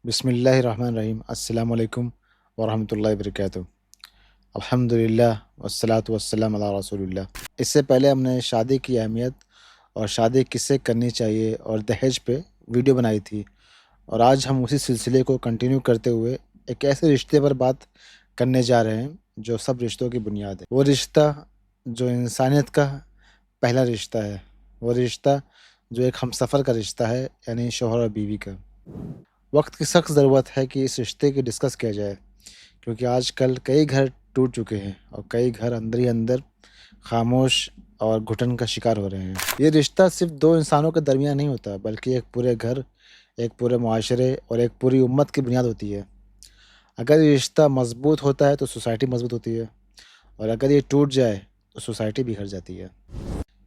بسم اللہ الرحمن الرحیم۔ السلام علیکم ورحمۃ اللہ وبرکاتہ۔ الحمدللہ والصلاۃ والسلام علی رسول اللہ۔ اس سے پہلے ہم نے شادی کی اہمیت اور شادی کس سے کرنی چاہیے اور دہیج پہ ویڈیو بنائی تھی، اور آج ہم اسی سلسلے کو کنٹینیو کرتے ہوئے ایک ایسے رشتے پر بات کرنے جا رہے ہیں جو سب رشتوں کی بنیاد ہے۔ وہ رشتہ جو انسانیت کا پہلا رشتہ ہے، وہ رشتہ جو ایک ہم سفر کا رشتہ ہے، یعنی شوہر اور بیوی کا۔ وقت کی سخت ضرورت ہے کہ اس رشتے کی ڈسکس کیا جائے، کیونکہ آج کل کئی گھر ٹوٹ چکے ہیں اور کئی گھر اندر ہی اندر خاموش اور گھٹن کا شکار ہو رہے ہیں۔ یہ رشتہ صرف دو انسانوں کے درمیان نہیں ہوتا، بلکہ ایک پورے گھر، ایک پورے معاشرے اور ایک پوری امت کی بنیاد ہوتی ہے۔ اگر یہ رشتہ مضبوط ہوتا ہے تو سوسائٹی مضبوط ہوتی ہے، اور اگر یہ ٹوٹ جائے تو سوسائٹی بگڑ جاتی ہے۔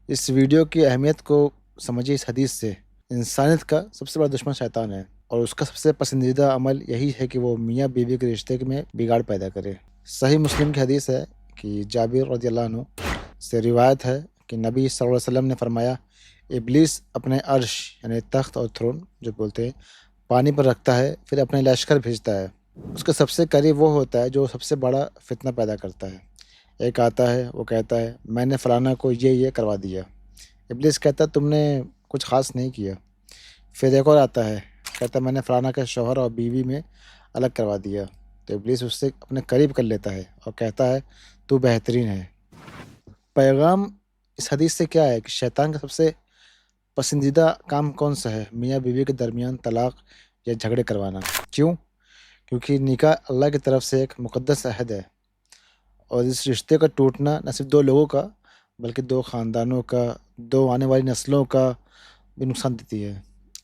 اس ویڈیو کی اہمیت کو سمجھے اس حدیث سے۔ انسانیت کا سب سے بڑا دشمن شیطان ہے، اور اس کا سب سے پسندیدہ عمل یہی ہے کہ وہ میاں بیوی کے رشتے میں بگاڑ پیدا کرے۔ صحیح مسلم کی حدیث ہے کہ جابر رضی اللہ عنہ سے روایت ہے کہ نبی صلی اللہ علیہ وسلم نے فرمایا، ابلیس اپنے عرش یعنی تخت اور تھرون جو بولتے ہیں پانی پر رکھتا ہے، پھر اپنے لشکر بھیجتا ہے۔ اس کا سب سے قریب وہ ہوتا ہے جو سب سے بڑا فتنہ پیدا کرتا ہے۔ ایک آتا ہے، وہ کہتا ہے میں نے فلانا کو یہ کروا دیا۔ ابلیس کہتا ہے تم نے کچھ خاص نہیں کیا۔ پھر ایک اور آتا ہے، کہتا ہے میں نے فلانا کا شوہر اور بیوی میں الگ کروا دیا۔ تو ابلیس اس سے اپنے قریب کر لیتا ہے اور کہتا ہے تو بہترین ہے۔ پیغام اس حدیث سے کیا ہے کہ شیطان کا سب سے پسندیدہ کام کون سا ہے؟ میاں بیوی کے درمیان طلاق یا جھگڑے کروانا۔ کیوں؟ کیونکہ نکاح اللہ کی طرف سے ایک مقدس عہد ہے، اور اس رشتے کا ٹوٹنا نہ صرف دو لوگوں کا بلکہ دو خاندانوں کا، دو آنے والی نسلوں کا بھی نقصان دیتی ہے۔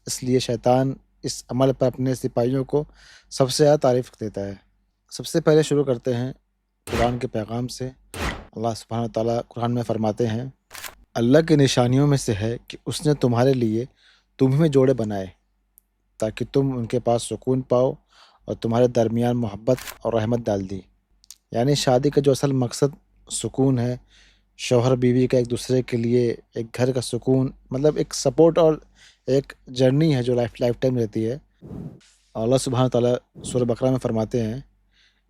اس لیے شیطان اس عمل پر اپنے سپاہیوں کو سب سے زیادہ تعریف دیتا ہے۔ سب سے پہلے شروع کرتے ہیں قرآن کے پیغام سے۔ اللہ سبحانہ تعالیٰ قرآن میں فرماتے ہیں، اللہ کی نشانیوں میں سے ہے کہ اس نے تمہارے لیے تمہیں میں جوڑے بنائے تاکہ تم ان کے پاس سکون پاؤ، اور تمہارے درمیان محبت اور رحمت ڈال دی۔ یعنی شادی کا جو اصل مقصد سکون ہے، شوہر بیوی کا ایک دوسرے کے لیے ایک گھر کا سکون، مطلب ایک سپورٹ اور ایک جرنی ہے جو لائف ٹائم رہتی ہے۔ اللہ سبحانہ تعالیٰ سورہ بقرہ میں فرماتے ہیں،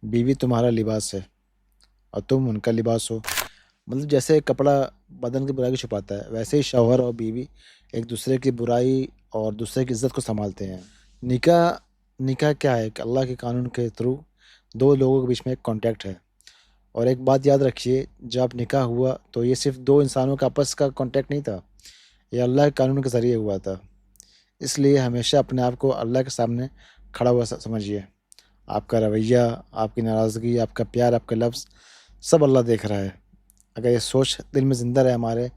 بیوی تمہارا لباس ہے اور تم ان کا لباس ہو۔ مطلب جیسے کپڑا بدن کی برائی کو چھپاتا ہے، ویسے ہی شوہر اور بیوی ایک دوسرے کی برائی اور دوسرے کی عزت کو سنبھالتے ہیں۔ نکاح کیا ہے کہ اللہ کے قانون کے تھرو دو لوگوں کے بیچ میں ایک کانٹیکٹ ہے۔ اور ایک بات یاد رکھیے، جب نکاح ہوا تو یہ صرف دو انسانوں کا آپس کا کانٹیکٹ نہیں تھا، یہ اللہ کے قانون کے ذریعے ہوا تھا۔ اس لیے ہمیشہ اپنے آپ کو اللہ کے سامنے کھڑا ہوا سمجھیے۔ آپ کا رویہ، آپ کی ناراضگی، آپ کا پیار، آپ کے لفظ، سب اللہ دیکھ رہا ہے۔ اگر یہ سوچ دل میں زندہ رہے ہمارے،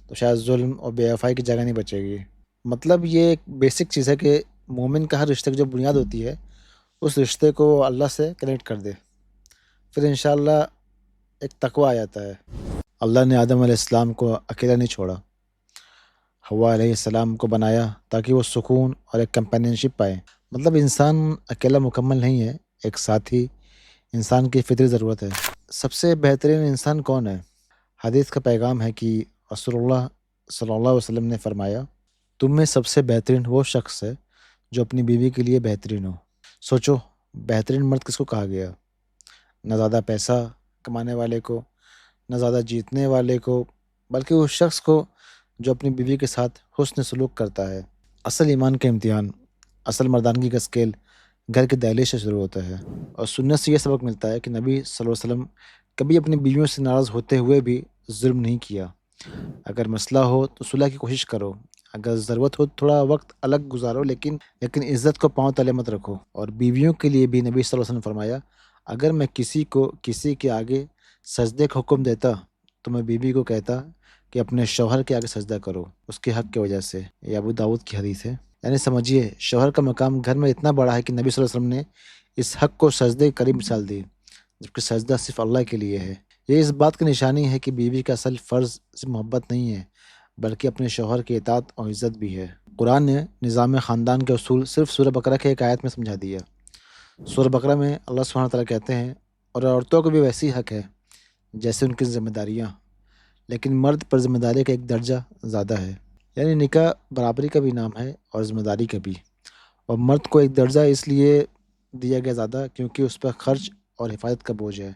تو شاید ظلم اور بے وفائی کی جگہ نہیں بچے گی۔ مطلب یہ ایک بیسک چیز ہے کہ مومن کا ہر رشتے کی جو بنیاد ہوتی ہے، اس رشتے کو اللہ سے کنیکٹ کر دے، پھر انشاءاللہ ایک تقویٰ آ جاتا ہے۔ اللہ نے آدم علیہ السلام کو اکیلا نہیں چھوڑا، حوا علیہ السلام کو بنایا تاکہ وہ سکون اور ایک کمپینینشپ پائے۔ مطلب انسان اکیلا مکمل نہیں ہے، ایک ساتھی انسان کی فطری ضرورت ہے۔ سب سے بہترین انسان کون ہے؟ حدیث کا پیغام ہے کہ رسول اللہ صلی اللہ علیہ وسلم نے فرمایا، تم میں سب سے بہترین وہ شخص ہے جو اپنی بیوی کے لیے بہترین ہو۔ سوچو، بہترین مرد کس کو کہا گیا؟ نہ زیادہ پیسہ کمانے والے کو، نہ زیادہ جیتنے والے کو، بلکہ اس شخص کو جو اپنی بیوی کے ساتھ حسن سلوک کرتا ہے۔ اصل ایمان کا امتحان، اصل مردانگی کا اسکیل گھر کے دہلیز سے شروع ہوتا ہے۔ اور سنت سے یہ سبق ملتا ہے کہ نبی صلی اللہ علیہ وسلم کبھی اپنی بیویوں سے ناراض ہوتے ہوئے بھی ظلم نہیں کیا۔ اگر مسئلہ ہو تو صلح کی کوشش کرو، اگر ضرورت ہو تھوڑا وقت الگ گزارو، لیکن عزت کو پاؤں تلے مت رکھو۔ اور بیویوں کے لیے بھی نبی صلی اللہ علیہ وسلم نے فرمایا، اگر میں کسی کو کسی کے آگے سجدے کا حکم دیتا تو میں بیوی کو کہتا کہ اپنے شوہر کے آگے سجدہ کرو، اس کے حق کی وجہ سے۔ یہ ابو داؤد کی حدیث ہے۔ یعنی سمجھیے، شوہر کا مقام گھر میں اتنا بڑا ہے کہ نبی صلی اللہ علیہ وسلم نے اس حق کو سجدے کے قریب مثال دی، جبکہ سجدہ صرف اللہ کے لیے ہے۔ یہ اس بات کی نشانی ہے کہ بیوی کا اصل فرض صرف محبت نہیں ہے، بلکہ اپنے شوہر کی اطاعت اور عزت بھی ہے۔ قرآن نے نظام خاندان کے اصول صرف سورہ بقرہ کے ایک آیت میں سمجھا دیا۔ سورہ بقرہ میں اللہ سبحانہ تعالیٰ کہتے ہیں، اور عورتوں کو بھی ویسی حق ہے جیسے ان کی ذمہ داریاں، لیکن مرد پر ذمہ داری کا ایک درجہ زیادہ ہے۔ یعنی نکاح برابری کا بھی نام ہے اور ذمہ داری کا بھی۔ اور مرد کو ایک درجہ اس لیے دیا گیا زیادہ کیونکہ اس پر خرچ اور حفاظت کا بوجھ ہے۔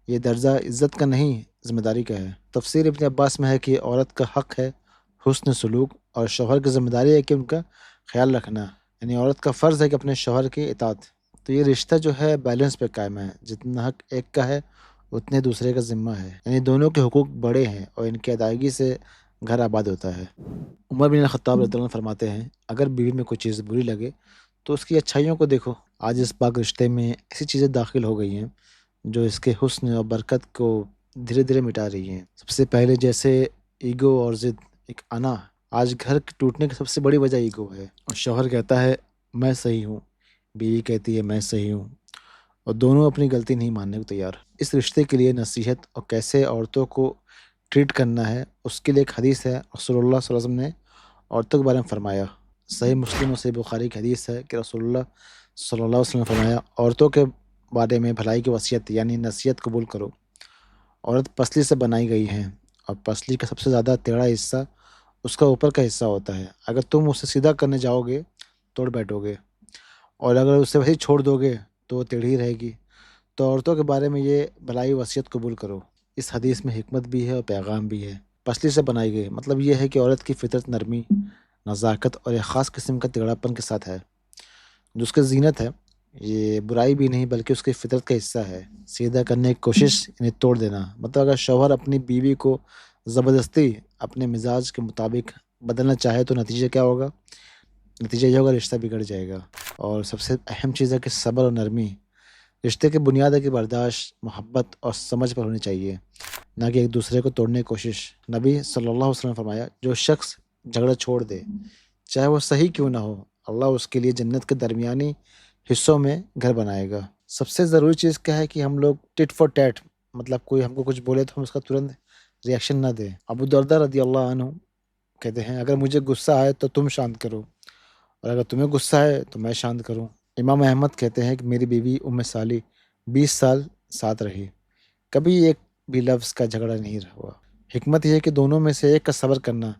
یہ درجہ عزت کا نہیں، ذمہ داری کا ہے۔ تفسیر ابن عباس میں ہے کہ عورت کا حق ہے حسن سلوک، اور شوہر کی ذمہ داری ہے کہ ان کا خیال رکھنا، یعنی عورت کا فرض ہے کہ اپنے شوہر کی اطاعت۔ تو یہ رشتہ جو ہے بیلنس پہ قائم ہے، جتنا حق ایک کا ہے اتنے دوسرے کا ذمہ ہے، یعنی دونوں کے حقوق بڑے ہیں اور ان کی ادائیگی سے گھر آباد ہوتا ہے۔ عمر بن الخطاب رضی اللہ عنہ فرماتے ہیں، اگر بیوی میں کوئی چیز بری لگے تو اس کی اچھائیوں کو دیکھو۔ آج اس پاک رشتے میں ایسی چیزیں داخل ہو گئی ہیں جو اس کے حسن اور برکت کو دھیرے دھیرے مٹا رہی ہیں۔ سب سے پہلے جیسے ایگو اور ضد، ایک انا۔ آج گھر کے ٹوٹنے کی سب سے بڑی وجہ ایگو ہے، اور شوہر کہتا ہے میں صحیح ہوں، بیوی کہتی ہے میں صحیح ہوں، اور دونوں اپنی غلطی نہیں ماننے کو تیار۔ اس رشتے کے لیے نصیحت اور کیسے عورتوں کو ٹریٹ کرنا ہے اس کے لیے ایک حدیث ہے۔ رسول اللہ صلی اللہ علیہ وسلم نے عورتوں کے بارے میں فرمایا، صحیح مسلم اور صحیح بخاری کی حدیث ہے کہ رسول اللہ صلی اللہ علیہ وسلم نے فرمایا، عورتوں کے بارے میں بھلائی کی وصیت یعنی نصیحت قبول کرو۔ عورت پسلی سے بنائی گئی ہے، اور پسلی کا سب سے زیادہ ٹیڑھا حصہ اس کا اوپر کا حصہ ہوتا ہے۔ اگر تم اسے سیدھا کرنے جاؤ گے توڑ بیٹھو گے، اور اگر اسے وہی چھوڑ دو گے تو وہ ٹیڑھی رہے گی۔ تو عورتوں کے بارے میں یہ بھلائی وصیت قبول کرو۔ اس حدیث میں حکمت بھی ہے اور پیغام بھی ہے۔ پسلی سے بنائی گئی مطلب یہ ہے کہ عورت کی فطرت نرمی، نزاکت اور ایک خاص قسم کا ٹیڑھاپن کے ساتھ ہے، جو اس کی زینت ہے۔ یہ برائی بھی نہیں بلکہ اس کی فطرت کا حصہ ہے۔ سیدھا کرنے کی کوشش یعنی توڑ دینا، مطلب اگر شوہر اپنی بیوی کو زبردستی اپنے مزاج کے مطابق بدلنا چاہے تو نتیجہ کیا ہوگا؟ نتیجہ یہ ہوگا رشتہ بگڑ جائے گا۔ اور سب سے اہم چیز ہے کہ صبر اور نرمی۔ رشتے کی بنیاد ہے کہ برداشت، محبت اور سمجھ پر ہونی چاہیے، نہ کہ ایک دوسرے کو توڑنے کی کوشش۔ نبی صلی اللہ علیہ وسلم نے فرمایا، جو شخص جھگڑا چھوڑ دے چاہے وہ صحیح کیوں نہ ہو، اللہ اس کے لیے جنت کے درمیانی حصوں میں گھر بنائے گا۔ سب سے ضروری چیز کیا ہے کہ ہم لوگ ٹٹ فور ٹیٹ، مطلب کوئی ہم کو کچھ بولے تو ہم اس کا ترنت ریئیکشن نہ دیں۔ ابو درداء رضی اللہ عنہ کہتے ہیں، اگر مجھے غصہ آئے تو تم شانت کرو، اور اگر تمہیں غصہ ہے تو میں شانت کروں۔ امام احمد کہتے ہیں کہ میری بیوی ام سالی 20 سال ساتھ رہی، کبھی ایک بھی لفظ کا جھگڑا نہیں ہوا۔ حکمت یہ ہے کہ دونوں میں سے ایک کا صبر کرنا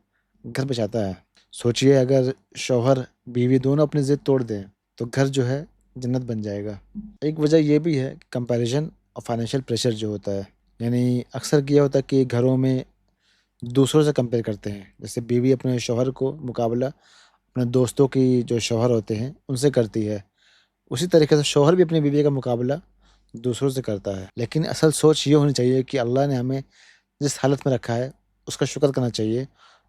گھر بچاتا ہے۔ سوچئے اگر شوہر بیوی دونوں اپنی ضد توڑ دیں تو گھر جو ہے جنت بن جائے گا۔ ایک وجہ یہ بھی ہے کہ کمپیریزن اور فائنینشیل پریشر جو ہوتا ہے، یعنی اکثر کیا ہوتا ہے کہ گھروں میں دوسروں سے کمپیئر کرتے ہیں، جیسے بیوی اپنے شوہر کو مقابلہ اپنے دوستوں کی جو شوہر ہوتے ہیں ان سے کرتی ہے، اسی طریقے سے شوہر بھی اپنی بیوی کا مقابلہ دوسروں سے کرتا ہے۔ لیکن اصل سوچ یہ ہونی چاہیے کہ اللہ نے ہمیں جس حالت میں رکھا ہے اس کا شکر کرنا چاہیے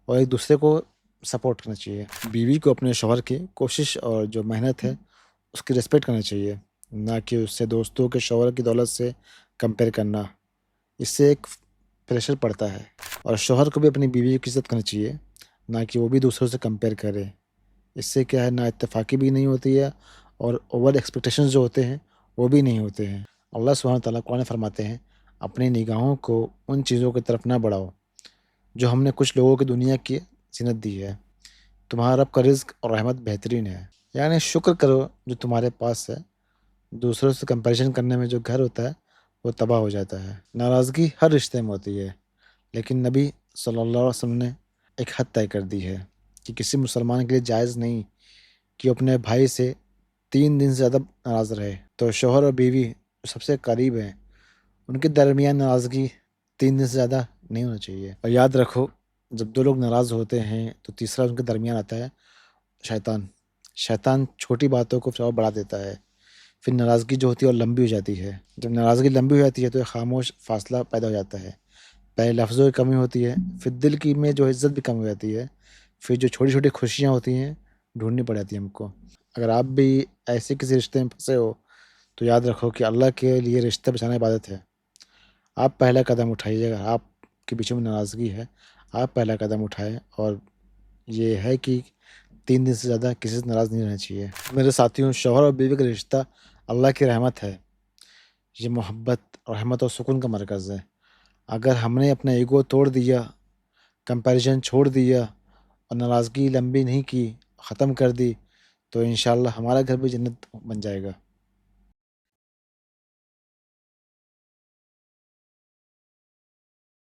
اور ایک دوسرے کو سپورٹ کرنا چاہیے۔ بیوی کو اپنے شوہر کی کوشش اور جو محنت ہے اس کی رسپیکٹ کرنا چاہیے، نہ کہ اس سے دوستوں کے شوہر کی دولت سے کمپیئر کرنا، اس سے ایک پریشر پڑتا ہے۔ اور شوہر کو بھی اپنی بیوی کی عزت کرنی چاہیے، نہ کہ وہ بھی دوسروں سے کمپیئر کرے۔ اس سے کیا ہے، نا اتفاقی بھی نہیں ہوتی ہے اور اوور ایکسپیکٹیشنز جو ہوتے ہیں وہ بھی نہیں ہوتے ہیں۔ اللہ سبحانہ تعالیٰ قرآن فرماتے ہیں، اپنی نگاہوں کو ان چیزوں کی طرف نہ بڑھاؤ جو ہم نے کچھ لوگوں کی دنیا کی زینت دی ہے، تمہارا رب کا رزق اور رحمت بہترین ہے۔ یعنی شکر کرو جو تمہارے پاس ہے، دوسروں سے کمپیریزن کرنے میں جو گھر ہوتا ہے وہ تباہ ہو جاتا ہے۔ ناراضگی ہر رشتے میں ہوتی ہے، لیکن نبی صلی اللہ علیہ وسلم نے ایک حد طے کر دی ہے کہ کسی مسلمان کے لیے جائز نہیں کہ اپنے بھائی سے 3 دن سے زیادہ ناراض رہے۔ تو شوہر اور بیوی جو سب سے قریب ہیں ان کے درمیان ناراضگی 3 دن سے زیادہ نہیں ہونا چاہیے۔ اور یاد رکھو، جب دو لوگ ناراض ہوتے ہیں تو تیسرا ان کے درمیان آتا ہے شیطان۔ شیطان چھوٹی باتوں کو اور بڑھا دیتا ہے، پھر ناراضگی جو ہوتی ہے اور لمبی ہو جاتی ہے۔ جب ناراضگی لمبی ہو جاتی ہے تو ایک خاموش فاصلہ پیدا ہو جاتا ہے، پہلے لفظوں کی کمی ہوتی ہے، پھر دل کی میں جو عزت بھی کم ہو جاتی ہے، پھر جو چھوٹی چھوٹی خوشیاں ہوتی ہیں ڈھونڈنی پڑ جاتی ہیں ہم کو۔ اگر آپ بھی ایسے کسی رشتے میں پھنسے ہو تو یاد رکھو کہ اللہ کے لیے رشتہ بچانا عبادت ہے۔ آپ پہلا قدم اٹھائیے گا، آپ کے پیچھے میں ناراضگی ہے آپ پہلا قدم اٹھائیں، اور یہ ہے کہ 3 دن سے زیادہ کسی سے ناراض نہیں رہنا چاہیے۔ میرے ساتھیوں، شوہر اور بیوی کا رشتہ اللہ کی رحمت ہے، یہ محبت، رحمت اور سکون کا مرکز ہے۔ اگر ہم نے اپنا ایگو توڑ دیا، کمپیریزن چھوڑ دیا اور ناراضگی لمبی نہیں کی، ختم کر دی، تو انشاءاللہ ہمارا گھر بھی جنت بن جائے گا۔